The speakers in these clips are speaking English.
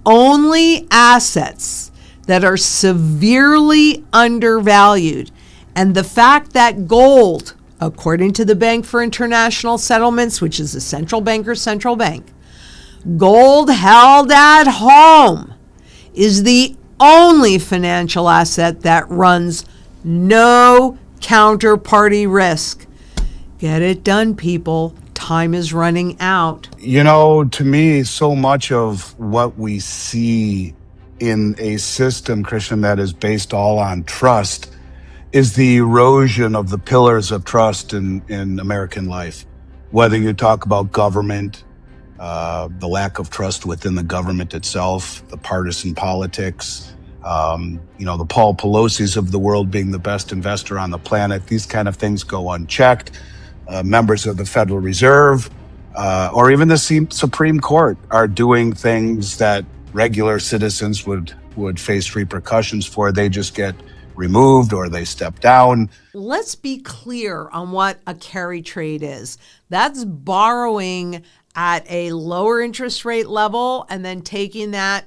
only assets that are severely undervalued. And the fact that gold, according to the Bank for International Settlements, which is a central banker's central bank, gold held at home is the only financial asset that runs no counterparty risk. Get it done, people. Time is running out. To me, so much of what we see in a system, Christian, that is based all on trust is the erosion of the pillars of trust in American life. Whether you talk about government, the lack of trust within the government itself, the partisan politics, the Paul Pelosi's of the world being the best investor on the planet, these kind of things go unchecked. Members of the Federal Reserve, or even the Supreme Court are doing things that regular citizens would face repercussions for. They just get removed or they step down. Let's be clear on what a carry trade is. That's borrowing at a lower interest rate level and then taking that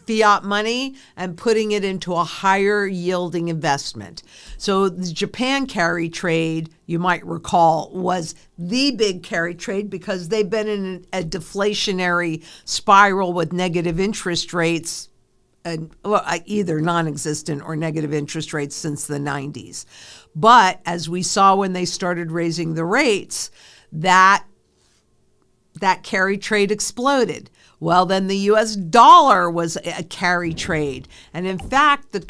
fiat money and putting it into a higher yielding investment. So the Japan carry trade, you might recall, was the big carry trade because they've been in a deflationary spiral with negative interest rates, either non-existent or negative interest rates since the 90s. But as we saw when they started raising the rates, that carry trade exploded. Well, then the US dollar was a carry trade. And in fact, the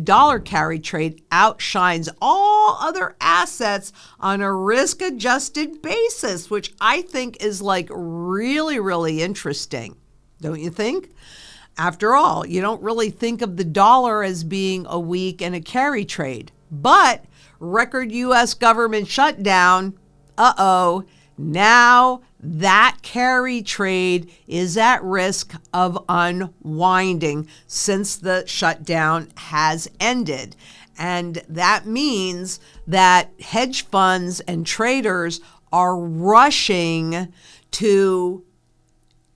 dollar carry trade outshines all other assets on a risk-adjusted basis, which I think is really, really interesting. Don't you think? After all, you don't really think of the dollar as being a weak and a carry trade. But record US government shutdown, now that carry trade is at risk of unwinding since the shutdown has ended. And that means that hedge funds and traders are rushing to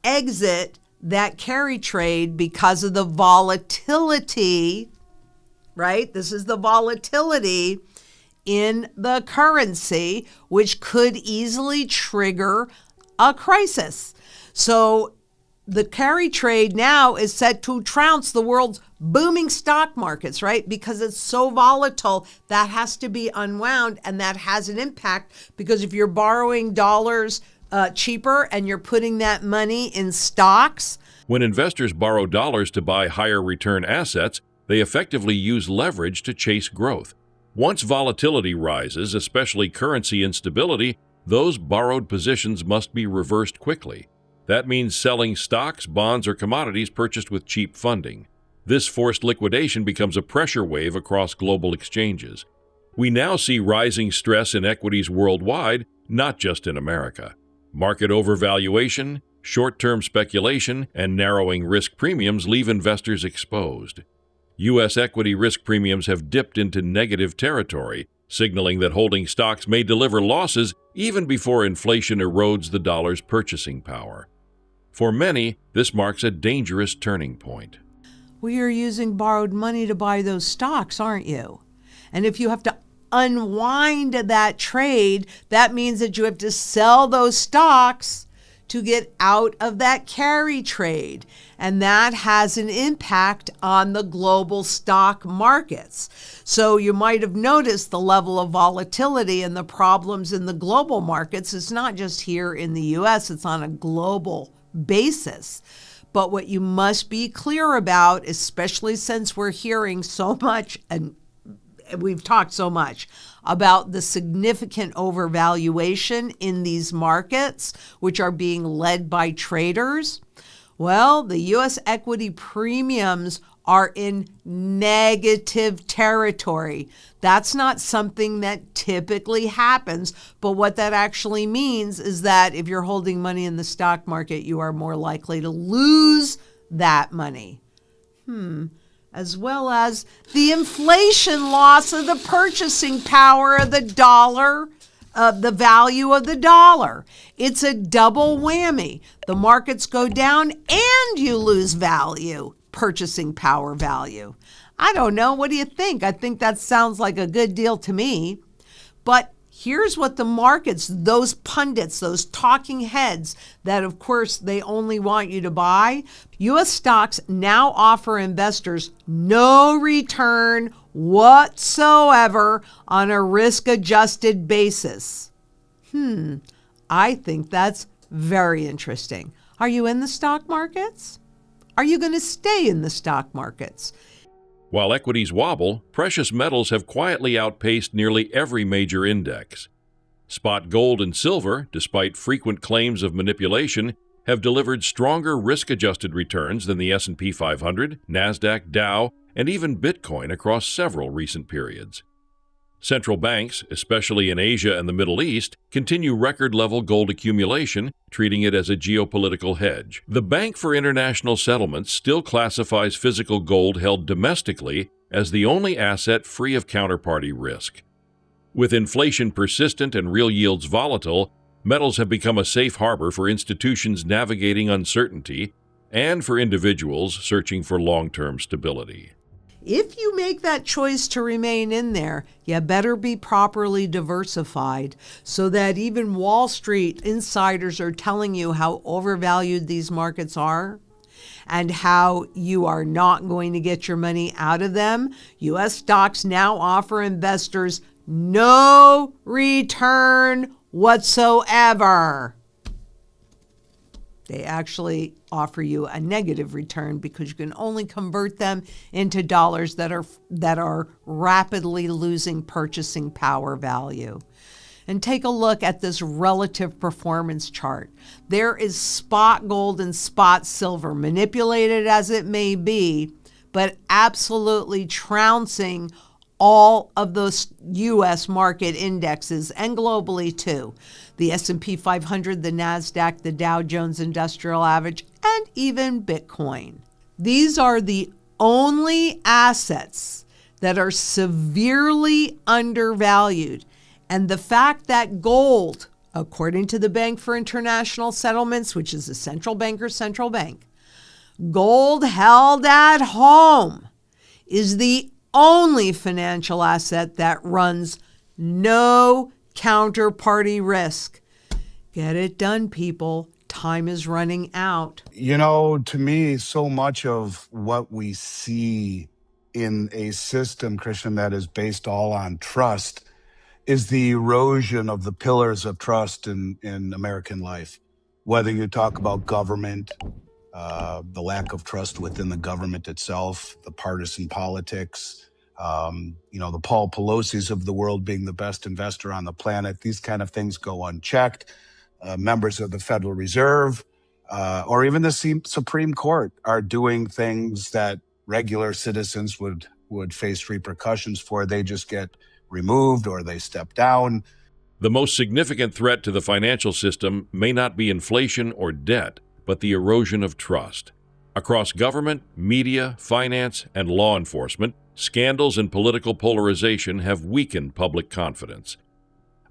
exit that carry trade because of the volatility, right? This is the volatility in the currency, which could easily trigger a crisis. So the carry trade now is set to trounce the world's booming stock markets, right? Because it's so volatile, that has to be unwound, and that has an impact because if you're borrowing dollars cheaper and you're putting that money in stocks. When investors borrow dollars to buy higher return assets, they effectively use leverage to chase growth. Once volatility rises, especially currency instability, those borrowed positions must be reversed quickly. That means selling stocks, bonds, or commodities purchased with cheap funding. This forced liquidation becomes a pressure wave across global exchanges. We now see rising stress in equities worldwide, not just in America. Market overvaluation, short-term speculation, and narrowing risk premiums leave investors exposed. U.S. equity risk premiums have dipped into negative territory, signaling that holding stocks may deliver losses even before inflation erodes the dollar's purchasing power. For many, this marks a dangerous turning point. Well, you're using borrowed money to buy those stocks, aren't you? And if you have to unwind that trade, that means that you have to sell those stocks to get out of that carry trade. And that has an impact on the global stock markets. So you might have noticed the level of volatility and the problems in the global markets. It's not just here in the US, it's on a global basis. But what you must be clear about, especially since we're hearing so much and we've talked so much about the significant overvaluation in these markets, which are being led by traders. Well, the U.S. equity premiums are in negative territory. That's not something that typically happens, but what that actually means is that if you're holding money in the stock market, you are more likely to lose that money. As well as the inflation loss of the purchasing power of the dollar the value of the dollar. It's a double whammy. The markets go down and you lose value, purchasing power value. I don't know. What do you think? I think that sounds like a good deal to me. But here's what the markets, those pundits, those talking heads that, of course, they only want you to buy, U.S. stocks now offer investors no return whatsoever on a risk-adjusted basis. I think that's very interesting. Are you in the stock markets? Are you going to stay in the stock markets? While equities wobble, precious metals have quietly outpaced nearly every major index. Spot gold and silver, despite frequent claims of manipulation, have delivered stronger risk-adjusted returns than the S&P 500, NASDAQ, Dow, and even Bitcoin across several recent periods. Central banks, especially in Asia and the Middle East, continue record-level gold accumulation, treating it as a geopolitical hedge. The Bank for International Settlements still classifies physical gold held domestically as the only asset free of counterparty risk. With inflation persistent and real yields volatile, metals have become a safe harbor for institutions navigating uncertainty and for individuals searching for long-term stability. If you make that choice to remain in there, you better be properly diversified so that even Wall Street insiders are telling you how overvalued these markets are and how you are not going to get your money out of them. U.S. stocks now offer investors no return whatsoever. They actually offer you a negative return because you can only convert them into dollars that are rapidly losing purchasing power value. And take a look at this relative performance chart. There is spot gold and spot silver, manipulated as it may be, but absolutely trouncing all of those U.S. market indexes and globally too. The S&P 500, the NASDAQ, the Dow Jones Industrial Average, and even Bitcoin. These are the only assets that are severely undervalued. And the fact that gold, according to the Bank for International Settlements, which is a central banker's central bank, gold held at home is the only financial asset that runs no counterparty risk. Get it done, people. Time is running out. You know, to me, so much of what we see in a system, Christian, that is based all on trust is the erosion of the pillars of trust in American life. Whether you talk about government, the lack of trust within the government itself, the partisan politics, the Paul Pelosi's of the world being the best investor on the planet. These kind of things go unchecked. Members of the Federal Reserve or even the Supreme Court are doing things that regular citizens would face repercussions for. They just get removed or they step down. The most significant threat to the financial system may not be inflation or debt, but the erosion of trust. Across government, media, finance, and law enforcement, scandals and political polarization have weakened public confidence.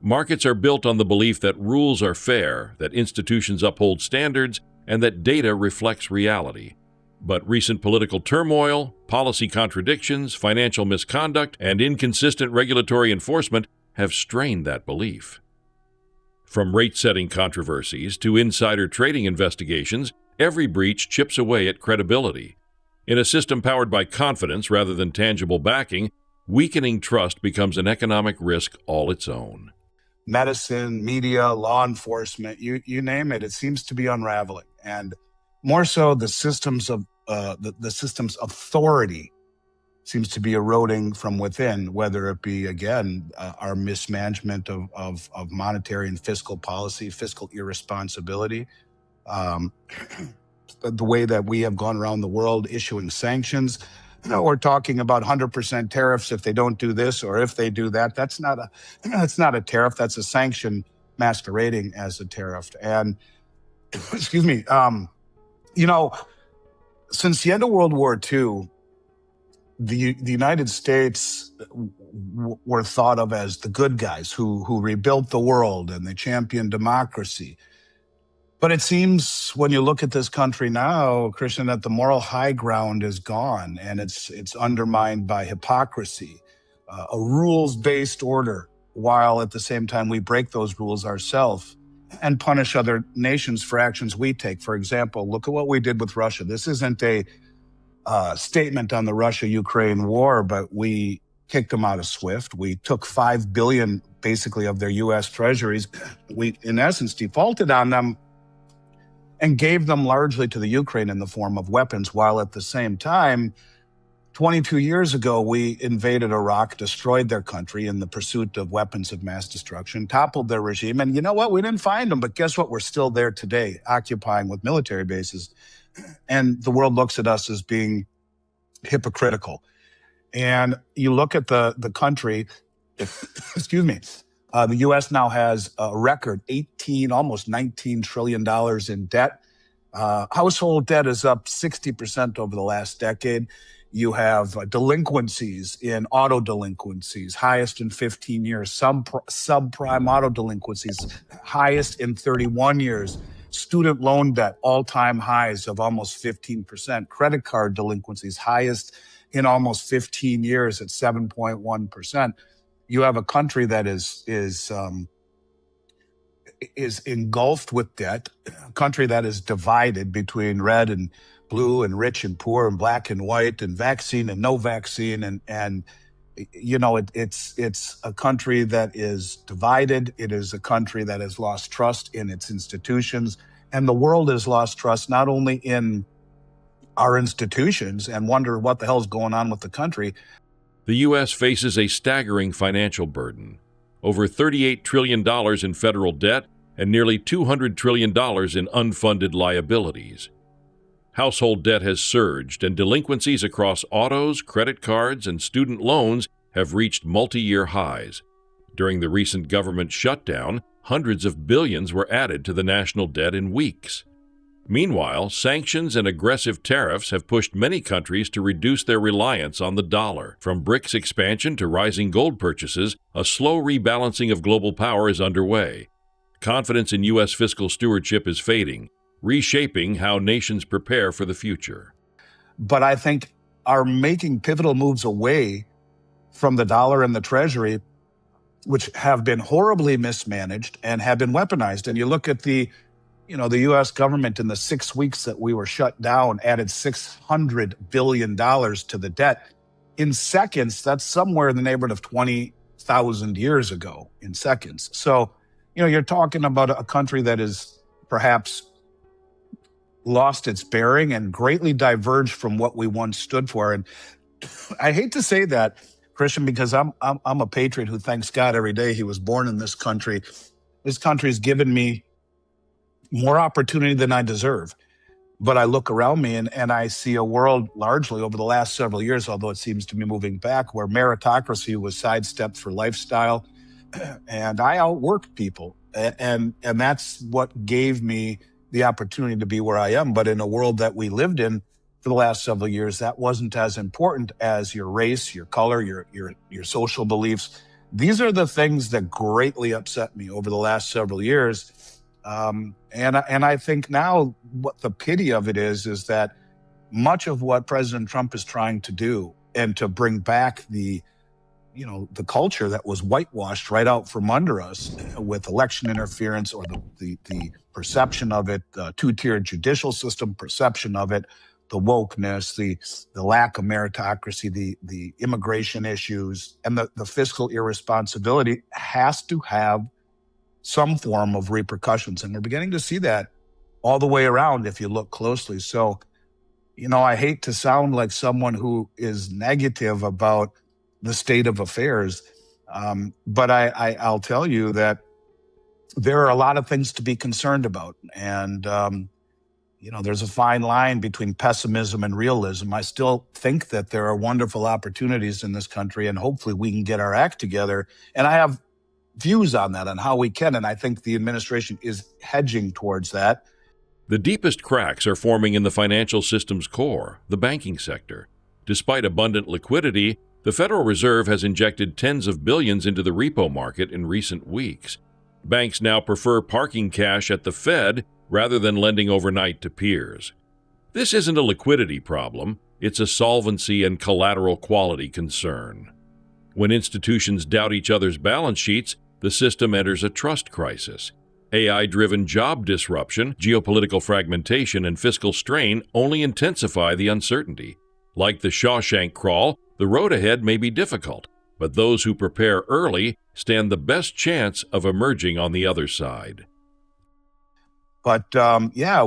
Markets are built on the belief that rules are fair, that institutions uphold standards, and that data reflects reality. But recent political turmoil, policy contradictions, financial misconduct, and inconsistent regulatory enforcement have strained that belief. From rate-setting controversies to insider trading investigations, every breach chips away at credibility. In a system powered by confidence rather than tangible backing, weakening trust becomes an economic risk all its own. Medicine, media, law enforcement, you name it, it seems to be unraveling. And more so, the system's authority seems to be eroding from within, whether it be, again, our mismanagement of monetary and fiscal policy, fiscal irresponsibility, the way that we have gone around the world issuing sanctions. We're talking about 100% tariffs if they don't do this or if they do that. That's not a tariff. That's a sanction masquerading as a tariff. And excuse me, since the end of World War II, the United States were thought of as the good guys who rebuilt the world and they championed democracy. But it seems when you look at this country now, Christian, that the moral high ground is gone and it's undermined by hypocrisy, a rules-based order, while at the same time we break those rules ourselves and punish other nations for actions we take. For example, look at what we did with Russia. This isn't a statement on the Russia-Ukraine war, but we kicked them out of SWIFT. We took $5 billion basically of their U.S. treasuries. We, in essence, defaulted on them and gave them largely to the Ukraine in the form of weapons, while at the same time, 22 years ago, we invaded Iraq, destroyed their country in the pursuit of weapons of mass destruction, toppled their regime. And you know what? We didn't find them, but guess what? We're still there today, occupying with military bases. And the world looks at us as being hypocritical. And you look at the country, excuse me, the U.S. now has a record almost $19 trillion in debt. Household debt is up 60% over the last decade. You have delinquencies in auto delinquencies, highest in 15 years. Subprime auto delinquencies, highest in 31 years. Student loan debt, all-time highs of almost 15%. Credit card delinquencies, highest in almost 15 years at 7.1%. You have a country that is engulfed with debt, a country that is divided between red and blue and rich and poor and black and white and vaccine and no vaccine. And you know, it's a country that is divided. It is a country that has lost trust in its institutions. And the world has lost trust not only in our institutions and wonder what the hell is going on with the country. The U.S. faces a staggering financial burden. Over $38 trillion in federal debt and nearly $200 trillion in unfunded liabilities. Household debt has surged, and delinquencies across autos, credit cards, and student loans have reached multi-year highs. During the recent government shutdown, hundreds of billions were added to the national debt in weeks. Meanwhile, sanctions and aggressive tariffs have pushed many countries to reduce their reliance on the dollar. From BRICS expansion to rising gold purchases, a slow rebalancing of global power is underway. Confidence in U.S. fiscal stewardship is fading, reshaping how nations prepare for the future. But I think are making pivotal moves away from the dollar and the treasury, which have been horribly mismanaged and have been weaponized. And you look at the U.S. government in the 6 weeks that we were shut down added $600 billion to the debt. In seconds, that's somewhere in the neighborhood of 20,000 years ago in seconds. So, you're talking about a country that is perhaps lost its bearing and greatly diverged from what we once stood for. And I hate to say that, Christian, because I'm a patriot who thanks God every day he was born in this country. This country has given me more opportunity than I deserve. But I look around me and I see a world largely over the last several years, although it seems to be moving back, where meritocracy was sidestepped for lifestyle. And I outworked people. And that's what gave me the opportunity to be where I am. But in a world that we lived in for the last several years, that wasn't as important as your race, your color, your social beliefs. These are the things that greatly upset me over the last several years. And I think now what the pity of it is that much of what President Trump is trying to do and to bring back the culture that was whitewashed right out from under us with election interference or the perception of it, the two-tiered judicial system perception of it, the wokeness, the lack of meritocracy, the immigration issues, and the fiscal irresponsibility has to have some form of repercussions. And we're beginning to see that all the way around if you look closely. So, I hate to sound like someone who is negative about the state of affairs, but I'll tell you that there are a lot of things to be concerned about. And, there's a fine line between pessimism and realism. I still think that there are wonderful opportunities in this country, and hopefully we can get our act together. And I have views on that, on how we can. And I think the administration is hedging towards that. The deepest cracks are forming in the financial system's core, the banking sector. Despite abundant liquidity, the Federal Reserve has injected tens of billions into the repo market in recent weeks. Banks now prefer parking cash at the Fed rather than lending overnight to peers. This isn't a liquidity problem, it's a solvency and collateral quality concern. When institutions doubt each other's balance sheets, the system enters a trust crisis. AI-driven job disruption, geopolitical fragmentation, and fiscal strain only intensify the uncertainty. Like the Shawshank crawl, the road ahead may be difficult, but those who prepare early stand the best chance of emerging on the other side. But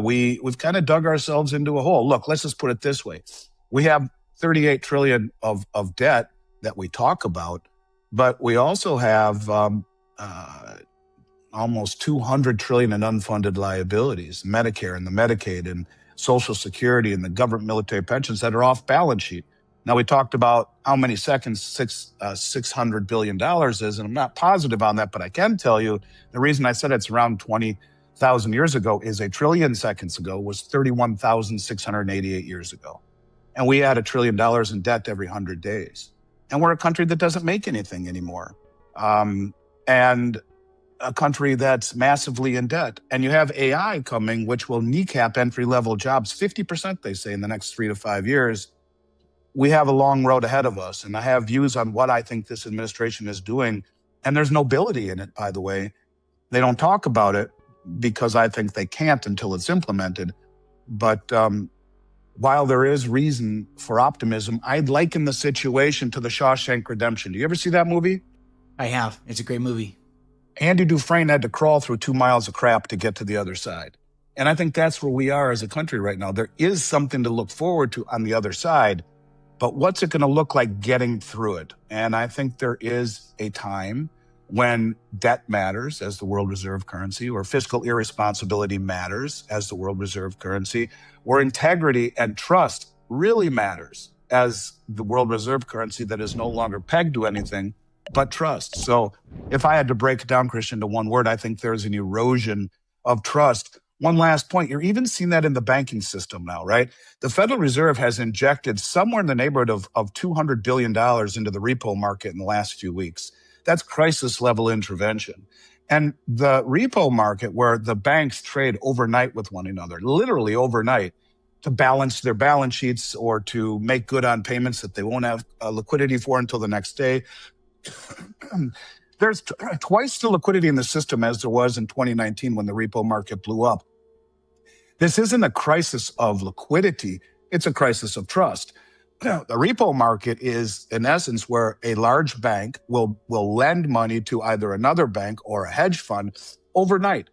we've kind of dug ourselves into a hole. Look, let's just put it this way. We have 38 trillion of debt that we talk about, but we also have almost 200 trillion in unfunded liabilities, Medicare and the Medicaid and Social Security and the government military pensions that are off balance sheet. Now, we talked about how many seconds $600 billion is, and I'm not positive on that, but I can tell you the reason I said it's around 20,000 years ago is a trillion seconds ago was 31,688 years ago. And we add $1 trillion in debt every 100 days. And we're a country that doesn't make anything anymore. And a country that's massively in debt. And you have AI coming, which will kneecap entry-level jobs, 50%, they say, in the next 3 to 5 years. We have a long road ahead of us. And I have views on what I think this administration is doing. And there's nobility in it, by the way. They don't talk about it because I think they can't until it's implemented. But while there is reason for optimism, I'd liken the situation to the Shawshank Redemption. Do you ever see that movie? I have. It's a great movie. Andy Dufresne had to crawl through 2 miles of crap to get to the other side. And I think that's where we are as a country right now. There is something to look forward to on the other side, but what's it going to look like getting through it? And I think there is a time when debt matters as the world reserve currency, or fiscal irresponsibility matters as the world reserve currency, or integrity and trust really matters as the world reserve currency that is no longer pegged to anything but trust. So if I had to break it down, Christian, to one word, I think there's an erosion of trust. One last point, you're even seeing that in the banking system now, right? The Federal Reserve has injected somewhere in the neighborhood of $200 billion into the repo market in the last few weeks. That's crisis level intervention. And the repo market, where the banks trade overnight with one another, literally overnight, to balance their balance sheets or to make good on payments that they won't have liquidity for until the next day. There's twice the liquidity in the system as there was in 2019 when the repo market blew up. This isn't a crisis of liquidity. It's a crisis of trust. The repo market is, in essence, where a large bank will lend money to either another bank or a hedge fund overnight.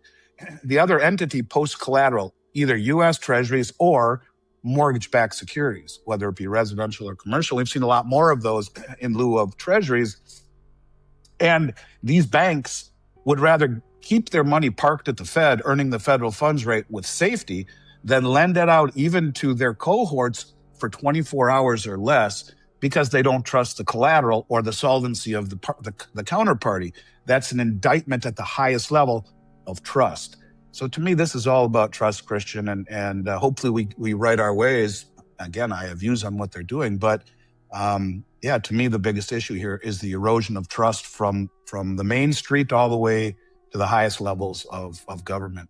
The other entity posts collateral, either U.S. Treasuries or mortgage-backed securities, whether it be residential or commercial. We've seen a lot more of those in lieu of Treasuries. And these banks would rather keep their money parked at the Fed, earning the federal funds rate with safety, than lend it out even to their cohorts for 24 hours or less because they don't trust the collateral or the solvency of the counterparty. That's an indictment at the highest level of trust. So to me, this is all about trust, Christian, and hopefully we right our ways. Again, I have views on what they're doing, but to me, the biggest issue here is the erosion of trust from the main street all the way to the highest levels of government.